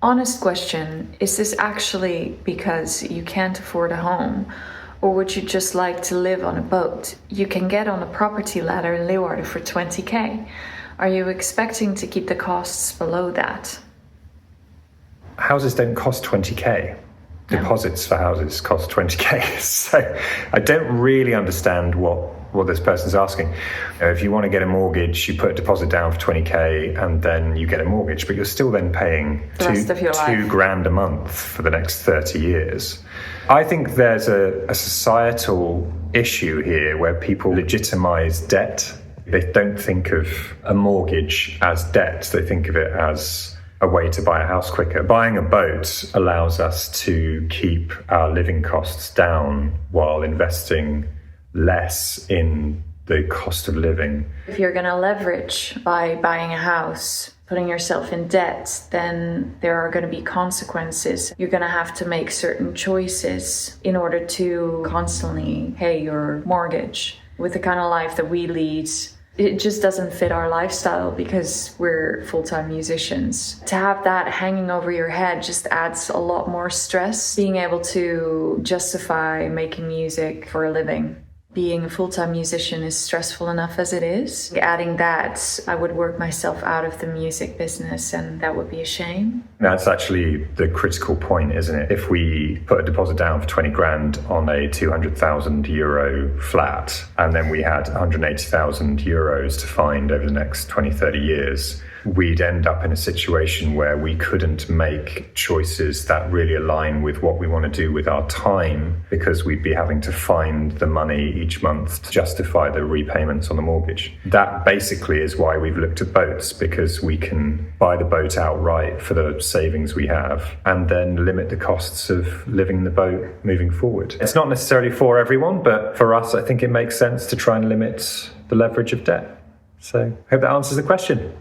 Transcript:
Honest question, is this actually because you can't afford a home? Or would you just like to live on a boat? You can get on a property ladder in Leeuwarden for 20k. Are you expecting to keep the costs below that? Houses don't cost 20k. Deposits for houses cost 20k. So I don't really understand what this person's asking. If you want to get a mortgage, you put a deposit down for 20k and then you get a mortgage, but you're still then paying $2,000 a month for the next 30 years. I think there's a societal issue here where people legitimize debt. They don't think of a mortgage as debt. They think of it as a way to buy a house quicker. Buying a boat allows us to keep our living costs down while investing less in the cost of living. If you're going to leverage by buying a house, putting yourself in debt, then there are going to be consequences. You're going to have to make certain choices in order to constantly pay your mortgage. With the kind of life that we lead, it just doesn't fit our lifestyle because we're full-time musicians. To have that hanging over your head just adds a lot more stress. Being able to justify making music for a living. Being a full-time musician is stressful enough as it is. Adding that, I would work myself out of the music business, and that would be a shame. That's actually the critical point, isn't it? If we put a deposit down for 20 grand on a 200,000 euro flat, and then we had 180,000 euros to find over the next 20, 30 years, we'd end up in a situation where we couldn't make choices that really align with what we want to do with our time, because we'd be having to find the money each month to justify the repayments on the mortgage. That basically is why we've looked at boats, because we can buy the boat outright for the savings we have and then limit the costs of living in the boat moving forward. It's not necessarily for everyone, but for us, I think it makes sense to try and limit the leverage of debt. So I hope that answers the question.